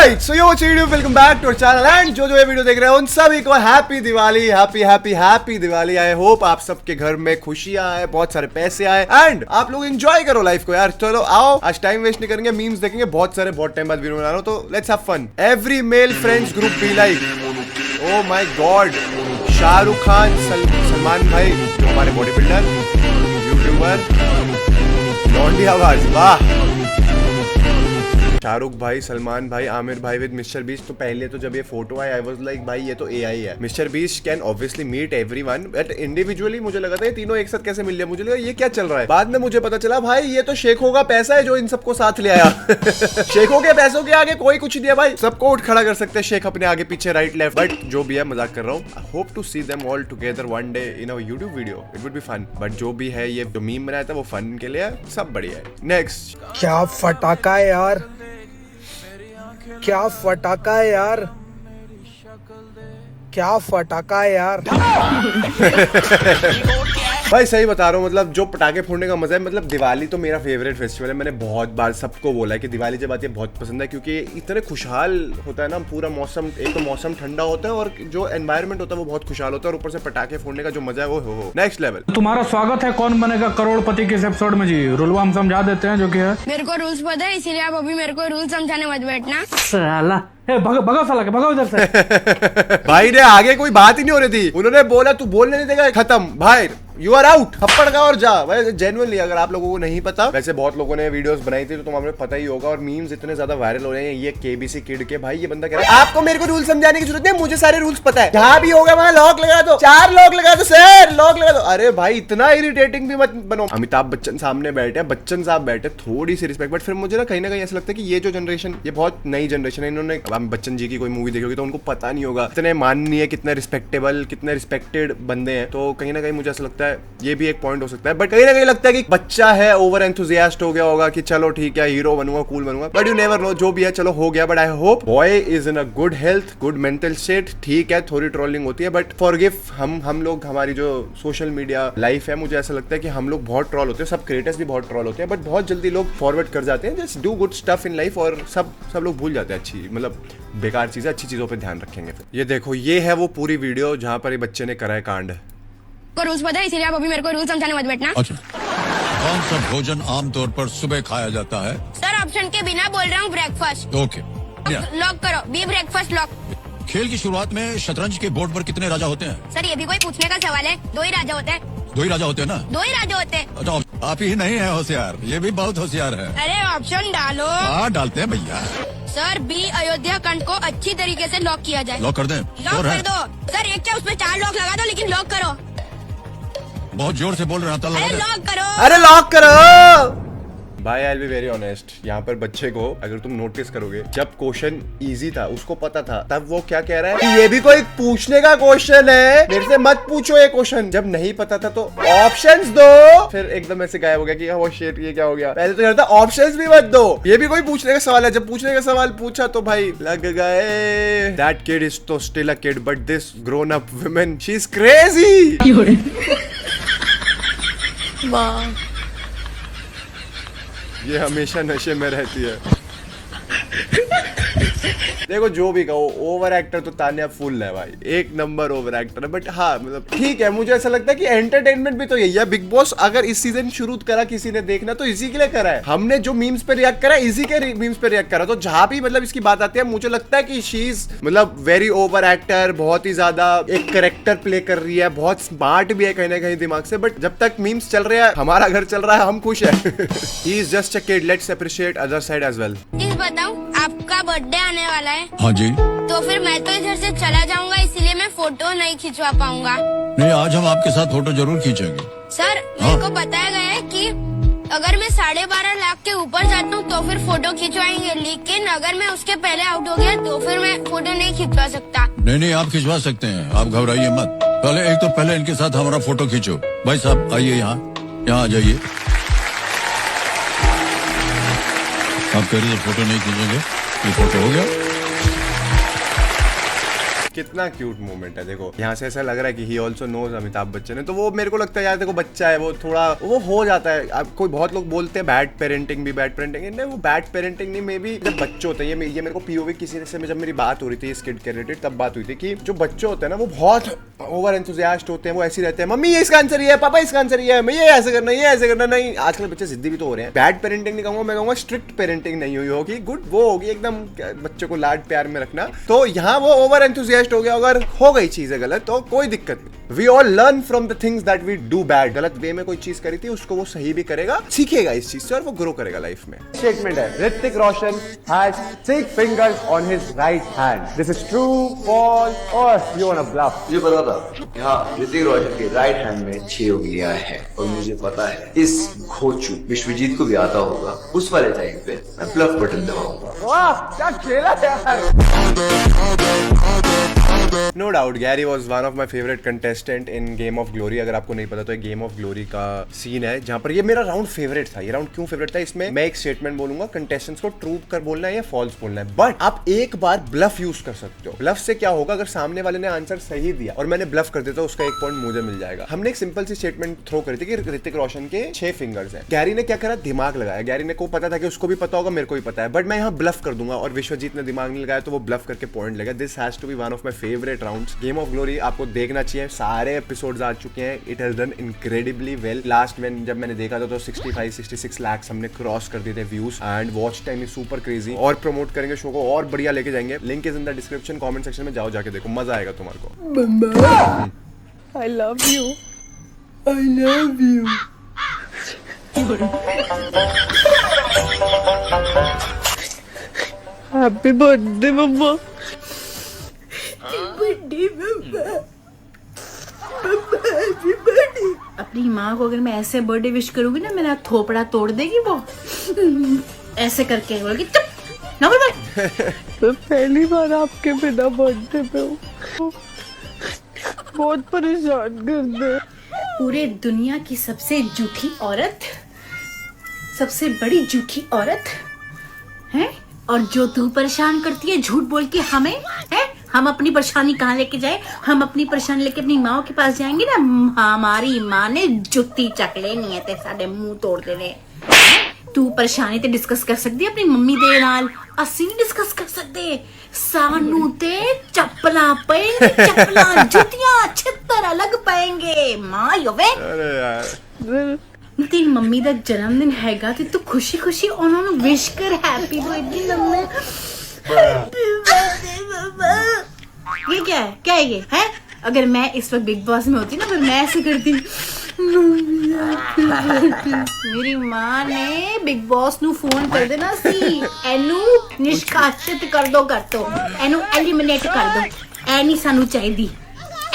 Alright, so yo, welcome back to our channel and जो ये video देख रहे हैं उन सभी को happy Diwali, happy Diwali. I hope आप सबके घर में खुशियां आए, बहुत सारे पैसे आए एंड आप लोग एंजॉय करो लाइफ को यार। चलो आओ, आज टाइम वेस्ट नहीं करेंगे, मीम्स देखेंगे, बहुत टाइम बाद वीडियो बना रहा हूं, तो let's have fun. Every male friends group be like, oh my god, Shahrukh Khan, Salman भाई जो हमारे बॉडी बिल्डर, यूट्यूबर, लॉन्डी आवाज, वाह। शाहरुख भाई, सलमान भाई, आमिर भाई विद मिस्टर बीस्ट। तो पहले तो जब ये फोटो आई वाज लाइक भाई ये तो एआई है। Mister Beast can obviously meet everyone but individually मुझे लगा था ये तीनों एक साथ कैसे मिल लिया, मुझे लगा ये क्या चल रहा है। बाद में मुझे पता चला भाई ये तो शेखों का पैसा है जो इन सबको साथ ले आया। शेखों के पैसों के आगे कोई कुछ नहीं है भाई, सबको उठ खड़ा कर सकते हैं शेख अपने आगे पीछे, राइट लेफ्ट। बट जो भी है, मजाक कर रहा हूँ। I hope to see them all together one day in our YouTube video, it would be fun. But जो भी है, ये जो मीम बनाया था वो फन के लिए, सब बढ़िया है। नेक्स्ट, क्या फटाका है यार, क्या फटाका है यार, क्या फटाका है यार। भाई सही बता रहा हूँ, मतलब जो पटाखे फोड़ने का मजा है, मतलब दिवाली तो मेरा फेवरेट फेस्टिवल है। मैंने बहुत बार सबको बोला है कि दिवाली जब आती है बहुत पसंद है, क्योंकि इतने खुशहाल होता है ना पूरा मौसम। एक तो मौसम ठंडा होता है और जो एनवायरनमेंट होता है वो बहुत खुशहाल होता है, और ऊपर से पटाखे फोड़ने का जो मजा है वो हो नेक्स्ट लेवल। तुम्हारा स्वागत है कौन बनेगा करोड़पति के इस एपिसोड में जी। रूल हम समझा देते हैं जो कि है। मेरे को रूल्स पता है, इसीलिए आप अभी मेरे को रूल समझाने मत बैठना। साला भगाओ साला के, भगाओ इधर से। भाई ने आगे कोई बात ही नहीं हो रही थी, उन्होंने बोला तू बोलने नहीं देगा, खत्म भाई, यू आर आउट, थप्पड़ का और जा। वैसे जेन्युइनली अगर आप लोगों को नहीं पता, वैसे बहुत लोगों ने वीडियोस बनाई थी तो तुम्हें पता ही होगा, और मीम्स इतने ज्यादा वायरल हो रहे हैं ये केबीसी किड के। भाई ये बंदा कह रहा है आपको मेरे को रूल समझाने की जरूरत नहीं, मुझे सारे रूल्स पता है, जहां भी होगा वहां लॉक लगा दो, 4 लॉक लगा दो सर, लॉक लगा दो। अरे भाई इतना इरिटेटिंग भी मत बनो। अमिताभ बच्चन सामने बैठे, बच्चन साहब बैठे, थोड़ी सी रिस्पेक्ट। बट फिर मुझे ना कहीं ऐसा लगता है कि ये जो जनरेशन, ये बहुत नई जनरेशन है। इन्होंने बच्चन जी की कोई मूवी देखी होगी तो उनको पता नहीं होगा कितने माननीय, कितने रिस्पेक्टेबल, कितने रिस्पेक्टेड बंदे हैं। तो कहीं ना कहीं मुझे ऐसा लगता है ये भी एक पॉइंट हो सकता है। बट कहीं ना कहीं लगता है कि बच्चा है, ओवर एंथुसियास्ट हो गया होगा कि चलो ठीक है हीरो बनूंगा, कूल बनूंगा। बट यू नेवर नो, जो भी है चलो हो गया। But I hope boy is in a good health, good mental state. ठीक है थोड़ी ट्रोलिंग होती है बट फॉरगिव हम लोग, हमारी जो सोशल मीडिया लाइफ है, मुझे ऐसा लगता है कि हम लोग बहुत ट्रोल होते हैं, सब क्रिएटर्स भी बहुत ट्रोल होते हैं, बट बहुत जल्दी लोग फॉरवर्ड कर जाते हैं। Just do good stuff in life, और सब लोग भूल जाते हैं अच्छी, मतलब बेकार चीजें, अच्छी चीजों पे ध्यान रखेंगे। फिर ये देखो, ये है वो पूरी वीडियो जहां पर ये बच्चे ने करा है कांड। को रूल्स पता है, इसीलिए आप अभी मेरे को रूल समझाने मत बैठना। अच्छा, कौन सा भोजन आमतौर पर सुबह खाया जाता है? सर ऑप्शन के बिना बोल रहा हूँ, ब्रेकफास्ट। ओके, लॉक करो, बी ब्रेकफास्ट लॉक। खेल की शुरुआत में शतरंज के बोर्ड पर कितने राजा होते हैं? सर ये भी कोई पूछने का सवाल है, 2 ही राजा होते हैं। 2 ही राजा होते हैं ना? 2 ही राजा होते हैं। अच्छा, आप ही नहीं है होशियार, ये भी बहुत होशियार है। अरे ऑप्शन डालो। हाँ डालते हैं भैया। सर बी अयोध्या खंड को अच्छी तरीके से लॉक किया जाए। लॉक कर दें? लॉक श्योर है? कर दो सर, एक क्या उसमें 4 लॉक लगा दो, लेकिन लॉक करो। बहुत जोर से बोल रहे हैं, अरे लॉक करो। अरे लॉक करो। भाई I will be very honest, यहाँ पर बच्चे को अगर तुम नोटिस करोगे, जब क्वेश्चन इजी था, उसको पता था, तब वो क्या कह रहा है कि ये भी कोई पूछने का क्वेश्चन है, मेरे से मत पूछो ये क्वेश्चन। जब नहीं पता था तो ऑप्शंस दो, फिर एकदम ऐसे गायब हो गया कि वो शिट ये क्या हो गया। पहले तो कहता ऑप्शंस भी मत दो, ये भी कोई पूछने का सवाल है। जब पूछने का सवाल पूछा तो भाई लग गए। दैट किड इज तो still a kid but this grown up woman she is crazy. ये हमेशा नशे में रहती है। देखो जो भी कहो, ओवर एक्टर तो तान्या फुल है भाई, एक नंबर ओवर एक्टर है। बट हाँ मतलब ठीक है, मुझे ऐसा लगता है कि एंटरटेनमेंट भी तो यही है। बिग बॉस अगर इस सीजन शुरू करा किसी ने देखना तो इसी के लिए करा है। हमने जो मीम्स पे रिएक्ट करा, इसी के मीम्स पे रिएक्ट करा। तो जहां भी मतलब इसकी बात आती है, मुझे लगता है कि शी इज मतलब वेरी ओवर एक्टर, बहुत ही ज्यादा एक कैरेक्टर प्ले कर रही है, बहुत स्मार्ट भी है कहीं ना कहीं दिमाग से। बट जब तक मीम्स चल रहे हैं, हमारा घर चल रहा है, हम खुश है। He is just a kid, let's appreciate other side as well. चीज बताऊं, आपका बर्थडे आने वाला है। हाँ जी। तो फिर मैं तो इधर से चला जाऊंगा, इसीलिए मैं फोटो नहीं खिंचवा पाऊंगा। नहीं, आज हम आपके साथ फोटो जरूर खींचेंगे। सर मेरे को बताया गया है कि अगर मैं 12.5 लाख के ऊपर जाता हूँ तो फिर फोटो खिंचवाएंगे, लेकिन अगर मैं उसके पहले आउट हो गया तो फिर मैं फोटो नहीं खिंचवा सकता। नहीं, आप खिंचवा सकते हैं, आप घबराइए मत। पहले इनके साथ हमारा फोटो खींचो। भाई साहब आइए, यहाँ आ जाइए। आप कह रही फोटो नहीं खींचेंगे, ये फोटो हो गया। कितना क्यूट मोमेंट है। देखो यहाँ से ऐसा लग रहा है कि he also knows Amitabh Bachchan है, तो वो मेरे को लगता है यार देखो बच्चा है वो थोड़ा वो हो जाता है। अब कोई बहुत लोग बोलते हैं बैड पेरेंटिंग भी बैड पेरेंटिंग नहीं, वो बैड पेरेंटिंग नहीं, मे बी जब बच्चे होते हैं ये मेरे को पीओवी किसी से जब मेरी बात हो रही थी इस किड के रिलेटेड तब बात हुई थी कि जो बच्चे होते हैं ना वो बहुत ओवर एंथुसियास्ट होते हैं, वो ऐसे रहते हैं मम्मी ये इसका आंसर ये है, पापा इसका आंसर ये है, मैं ये ऐसे करना ये ऐसे करना। नहीं आजकल बच्चे जिद्दी भी तो हो रहे हैं। बैड पेरेंटिंग नहीं कहूंगा, मैं कहूंगा स्ट्रिक्ट पेरेंटिंग नहीं हुई होगी, गुड वो होगी एकदम बच्चे को लाड प्यार में रखना। तो यहाँ वो ओवर एंथुसियास्ट हो गया, अगर हो गई चीजें गलत तो कोई दिक्कत नहीं। We all learn from the things that we do bad. गलत वे में कोई चीज करी थी उसको वो सही भी करेगा, सीखेगा इस चीज से और वो ग्रो करेगा लाइफ में। Statement है Hrithik Roshan has 6 fingers on his right hand. This is true, false or you wanna bluff? मुझे पता था यहाँ ऋतिक रोशन के राइट हैंड में 6 उंगलियां हैं और मुझे पता है इस घोचू विश्वजीत को भी आता होगा। उस वाले टाइम पे मैं ब्लफ बटन दबाऊंगा। वाह क्या खेला यार। No doubt Gary was one of my favourite contestant in Game of Glory. अगर आपको नहीं पता तो गेम ऑफ ग्लोरी का सीन है जहां पर ये मेरा राउंड फेवरेट था। ये राउंड क्यों फेवरेट था, इसमें मैं एक स्टेटमेंट बोलूंगा, कंटेस्टेंट्स को ट्रू कर बोलना है या फॉल्स बोलना है, बट आप एक बार ब्लफ यूज कर सकते हो। ब्लफ से क्या होगा, अगर सामने वाले ने आंसर सही दिया और मैंने ब्लफ कर दिया तो उसका 1 पॉइंट मुझे मिल जाएगा। हमने एक सिंपल सी स्टेटमेंट थ्रो करी थी कि ऋतिक रोशन के 6 फिंगर्स हैं। गैरी ने क्या करा, दिमाग लगाया। गैरी ने को पता था कि उसको भी पता होगा, मेरे को भी पता है, बट मैं यहाँ ब्लफ कर दूंगा और विश्वजीत ने दिमाग नहीं लगाया तो वो ब्लफ करके पॉइंट लगा। This has to be one of my favourite rounds. Game of Glory आपको देखना चाहिए, सारे एपिसोड्स आ चुके हैं। It has done incredibly well. Last में जब मैंने देखा था तो 65-66 लाख हमने क्रॉस कर दिए थे views and watch time is super crazy. और प्रमोट करेंगे शो को और बढ़िया लेके जाएंगे। Link is in the description, comment section में जाओ, जाके देखो, मजा आएगा तुम्हारे को। I love you. I love you. Happy birthday, mama. अपनी माँ को अगर मैं ऐसे बर्थडे विश करूंगी ना मेरा थोपड़ा तोड़ देगी वो। ऐसे करके बोलेगी चुप ना बोल। मैं पहली बार आपके बिना बर्थडे पे हूँ, बहुत परेशान कर दे। पूरे दुनिया की सबसे झूठी औरत, सबसे बड़ी झूठी औरत है, और जो तू परेशान करती है झूठ बोल के हमें है। हम अपनी परेशानी कहाँ लेके जाए, हम अपनी परेशानी लेके अपनी माँ के पास जाएंगे ना, हमारी माँ ने जुत्ती चक लेनी है ते साडे मुंह तोड़ देने। तू परेशानी ते डिस्कस कर सकती है अपनी मम्मी दे नाल, ਅਸੀਂ नहीं डिस्कस कर सकते। सानू ते चप्पला पेंगे, चप्पला जुतियां छितर अलग पेंगे माँ योवे। अरे यार तेरी मम्मी का जन्मदिन हैगा ते तू खुशी खुशी उन्होंने विश कर हैप्पी बर्थडे मम्मी। ये क्या है ये है? अगर मैं इस वक्त बिग बॉस में होती ना फिर मैं ऐसे करती। मेरी माँ ने बिग बॉस नु फोन कर देना सी, एनू निष्कासित कर दो, एनू एलिमिनेट कर दो, एनी सानू चाहिए,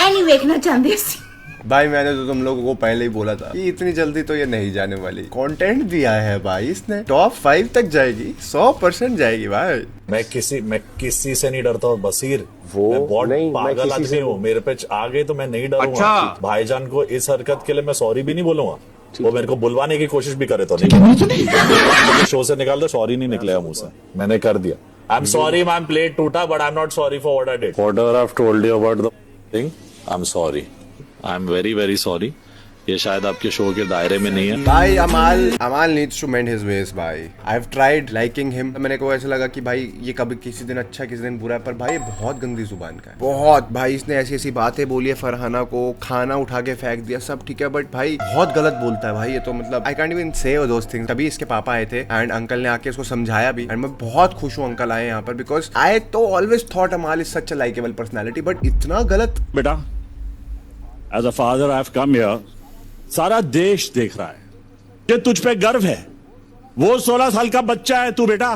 एनी देखना चाहते सी। भाई मैंने तो तुम लोगों को पहले ही बोला था कि इतनी जल्दी तो ये नहीं जाने वाली। कंटेंट दिया है भाई इसने, टॉप 5 तक जाएगी, 100% जाएगी भाई। मैं किसी से नहीं डरता हूँ बसीर, मैं बहुत पागल आदमी हूँ। मेरे पे आ गए तो मैं नहीं डरूंगा। भाईजान को इस हरकत के लिए मैं सॉरी भी नहीं बोलूंगा। वो मेरे को बुलवाने की कोशिश भी करे तो नहीं, शो से निकाल दो, सॉरी नहीं निकलेगा मुंह से। मैंने कर दिया, I am sorry my plate टूटा but I am not sorry for what I did. Whatever I have told you about the thing, I am sorry, I am very very sorry. ये शायद आपके शो के दायरे में नहीं है। भाई Amaal needs to mend his ways भाई। I have tried liking him. मेरे को ऐसा लगा कि भाई ये कभी किसी दिन अच्छा किसी दिन बुरा है, पर भाई बहुत गंदी जुबान का है, बहुत। भाई इसने ऐसी ऐसी बातें बोली है फरहाना को, खाना उठा के फेंक दिया, सब ठीक है, बट भाई बहुत गलत बोलता है भाई ये तो, मतलब आई कांट इवन से दोस थिंग्स। तभी इसके पापा आए थे एंड अंकल ने आके इसको समझाया भी, एंड मैं बहुत खुश हूँ अंकल आए यहाँ पर, बिकॉज आई तो always thought Amaal is such a likeable personality, but इतना गलत। बेटा as a father I have come here, सारा देश देख रहा है कि तुझ पे गर्व है। वो 16 साल का बच्चा है तू बेटा,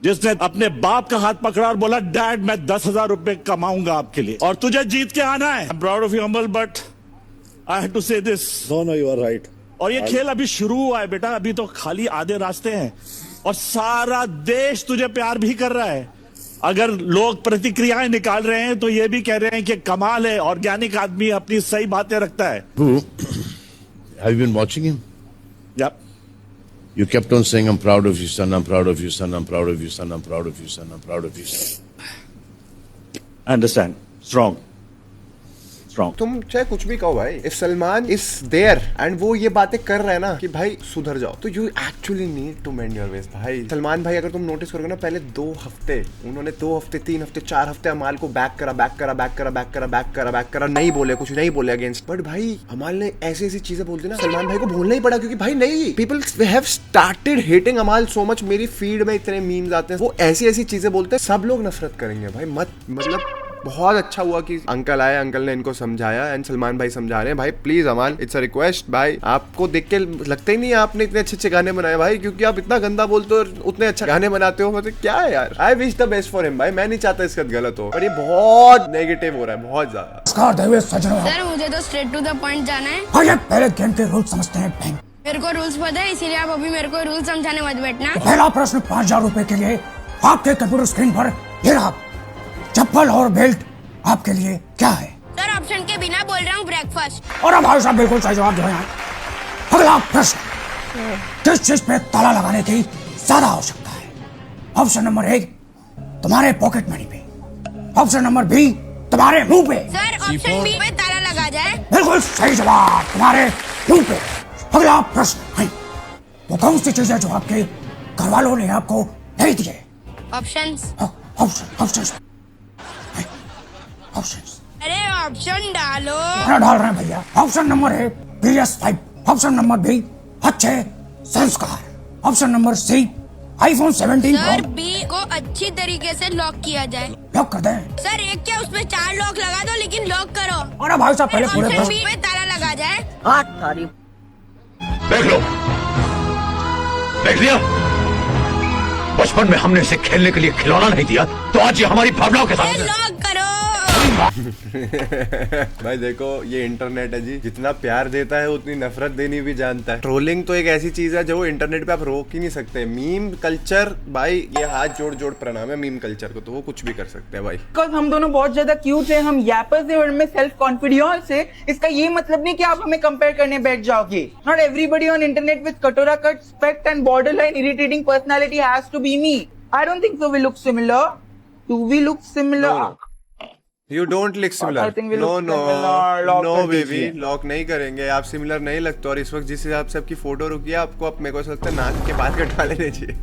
जिसने अपने बाप का हाथ पकड़ा और बोला डैड मैं 10,000 रुपए कमाऊंगा आपके लिए और तुझे जीत के आना है। I am proud of you uncle but I have to say this. No you are right. और ये खेल अभी शुरू हुआ है बेटा, अभी तो खाली आधे रास्ते हैं और सारा देश तुझे प्यार भी कर रहा है। अगर लोग प्रतिक्रियाएं निकाल रहे हैं तो ये भी कह रहे हैं कि कमाल है, ऑर्गेनिक आदमी अपनी सही बातें रखता है। Have you been watching him? Yep. You kept on saying, I'm proud of you, son, I'm proud of you, son, I'm proud of you, son, I'm proud of you, son, I'm proud of you, son. I understand. Strong तुम चाहे कुछ भी कहो भाई, if Salman is there and वो ये बातें कर रहे हैं ना कि भाई सुधर जाओ, तो you actually need to mend your ways. भाई सलमान भाई अगर तुम नोटिस करोगे ना, पहले 2 हफ्ते उन्होंने 2 हफ्ते 3 हफ्ते 4 हफ्ते अमाल को बैक करा, नहीं बोले, कुछ नहीं बोले अगेंस्ट, बट भाई अमाल ने ऐसी ऐसी चीजें बोलती ना, सलमान भाई को बोलना ही पड़ा, क्योंकि भाई नहीं, पीपल हैव स्टार्टेड हेटिंग अमाल सो मच। मेरी फीड में इतने मीम्स आते हैं, वो ऐसी ऐसी चीजें बोलते हैं, सब लोग नफरत करेंगे भाई, मतलब बहुत अच्छा हुआ कि अंकल आए, अंकल ने इनको समझाया एंड सलमान भाई समझा रहे हैं। भाई प्लीज अमाल, इट्स अ रिक्वेस्ट भाई, आपको देख के लगता ही नहीं है आपने इतने अच्छे अच्छे गाने बनाए भाई, क्योंकि आप इतना गंदा बोलते हो और उतने अच्छा गाने बनाते हो, मतलब क्या है यार। I wish the best for him भाई, मैं नहीं चाहता इसका गलत हो, पर ये बहुत नेगेटिव हो रहा है, बहुत ज्यादा। सर मुझे तो स्ट्रेट टू द पॉइंट जाना है। पहले गेम के रूल समझते हैं। मेरे को रूल्स पता है, इसीलिए आप अभी मेरे को रूल समझाने मत बैठना। पहला प्रश्न 5000 रुपए के लिए आपके कंप्यूटर स्क्रीन पर ये रहा, चप्पल और बेल्ट आपके लिए क्या है? सर ऑप्शन के बिना बोल रहा हूँ ब्रेकफास्ट। और अब भाई साहब बिल्कुल सही जवाब दिया। अगला प्रश्न, किस चीज पे ताला लगाने की ज्यादा आवश्यकता है? ऑप्शन नंबर 1 तुम्हारे पॉकेट मनी पे, ऑप्शन नंबर बी तुम्हारे मुंह पे। सर ऑप्शन बी पे ताला लगा जाए। बिल्कुल सही जवाब, तुम्हारे मुंह पे। अगला प्रश्न है, वो कौन सी चीज है जो आपके घर वालों ने आपको नहीं दिए? ऑप्शंस। ऑप्शंस अरे ऑप्शन डालो। डाल रहे हैं भैया। ऑप्शन नंबर है PS5, ऑप्शन नंबर बी अच्छे संस्कार, option number C iPhone 17 sir B को अच्छी तरीके से लॉक किया जाए। लॉक कर दें। सर एक क्या उसमें 4 लॉक लगा दो, लेकिन लॉक करो। अरे भाई साहब पहले पूरे ऑप्शन बी पे ताला लगा जाए। देख लो, देख लिया, बचपन में हमने इसे खेलने के लिए खिलौना नहीं दिया, तो आज ये हमारी भावनाओं के साथ। लॉक करो। भाई देखो, ये इंटरनेट है जी, जितना प्यार देता है उतनी नफरत देनी भी जानता है। ट्रोलिंग तो एक ऐसी चीज है जो इंटरनेट पे आप रोक ही नहीं सकते। मीम कल्चर भाई, ये हाथ जोड़ जोड़ प्रणाम है मीम कल्चर को, तो वो कुछ भी कर सकते हैं भाई। बिकॉज हम दोनों बहुत ज्यादा क्यूट है, हम यापर्स है और हमें सेल्फ कॉन्फिडेंस है। इसका ये मतलब नहीं कि आप हमें कंपेयर करने बैठ जाओगे। Not everybody on internet with कटोरा cut, specs and borderline irritating personality has to be me. I don't think so we look similar. Do we look similar? You don't look similar. I think we No, look no, similar. Lock no कर baby, दीजिए। Lock नहीं करेंगे। आप similar नहीं लगते, और इस वक्त जिस हिसाब से आपकी फोटो रुकी है, आपको अब मेरे को ऐसा लगता है नाक के बाल कटवा लेने चाहिए।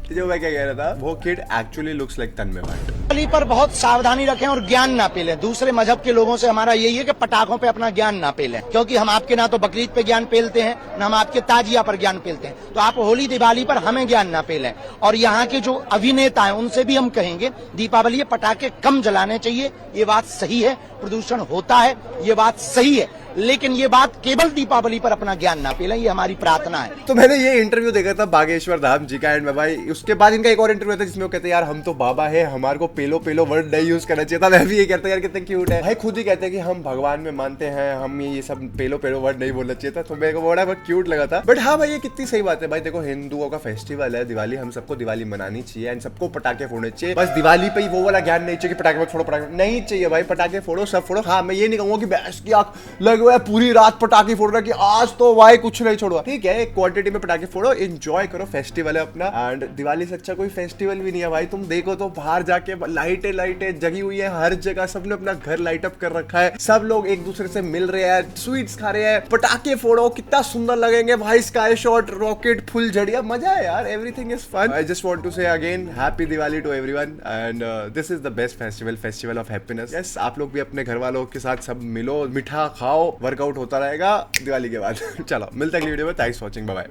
जो मैं क्या कह रहा था, वो किड एक्चुअली लुक्स लाइक तन्मय भट्ट। दिवाली पर बहुत सावधानी रखें और ज्ञान ना पेलें। दूसरे मजहब के लोगों से हमारा यही है कि पटाखों पे अपना ज्ञान ना पेलें, क्योंकि हम आपके ना तो बकरीद पे ज्ञान पेलते हैं, ना हम आपके ताजिया पर ज्ञान पेलते हैं। तो आप होली दिवाली पर हमें ज्ञान ना पेलें। और यहाँ के जो अभिनेता हैं उनसे भी हम कहेंगे, दीपावली पटाखे कम जलाने चाहिए, ये बात सही है। प्रदूषण होता है, ये बात सही है, लेकिन ये बात केवल दीपावली पर अपना ज्ञान ना पेलें, ये हमारी प्रार्थना है। तो मैंने ये इंटरव्यू देखा था बागेश्वर धाम जी का एंड में भाई, उसके बाद इनका एक और इंटरव्यू था जिसमें वो कहते हैं यार हम तो बाबा है, हमारे को पेलो पेलो वर्ड नहीं यूज करना चाहिए था। मैं भी ये कहता यार कितने क्यूट है भाई, खुद ही कहते हैं कि हम भगवान में मानते हैं, हम ये सब पेलो पेलो वर्ड नहीं बोलना चाहिए था। तो मेरे को बड़ा बहुत क्यूट लगा था। बट हाँ भाई, ये कितनी सही बात है भाई। देखो, हिंदुओं का फेस्टिवल है दिवाली, हम सबको दिवाली मनानी चाहिए एंड सबको पटाखे फोड़ने चाहिए। बस दिवाली पे ही वो वाला ज्ञान नहीं चाहिए कि पटाखे मत फोड़ो, पटाखे नहीं चाहिए भाई, पटाखे फोड़ो, सब फोड़ो। हाँ, मैं ये नहीं कहूंगा कि बैस की आंख लगे हुए पूरी रात पटाखे फोड़ रहा कि आज तो भाई कुछ नहीं छोड़ो। ठीक है, एक क्वांटिटी में पटाखे फोड़ो, एंजॉय करो, फेस्टिवल है अपना। एंड दिवाली से अच्छा कोई फेस्टिवल भी नहीं है भाई। तुम देखो तो बाहर जाके लाइटें लाइटें जगी हुई है हर जगह, सबने अपना घर लाइट अप कर रखा है, सब लोग एक दूसरे से मिल रहे हैं, स्वीट्स खा रहे हैं, पटाखे फोड़ो, कितना सुंदर लगेंगे भाई, स्काई शॉट, रॉकेट, फुल झड़िया, मजा है यार, everything is fun. I just want to say again happy Diwali to everyone and this is the best festival of happiness. Yes, आप लोग भी अपने घर वालों के साथ सब मिलो, मीठा खाओ, वर्कआउट होता रहेगा दिवाली के बाद। चलो मिलते हैं अगली वीडियो में। Thanks for watching, bye bye.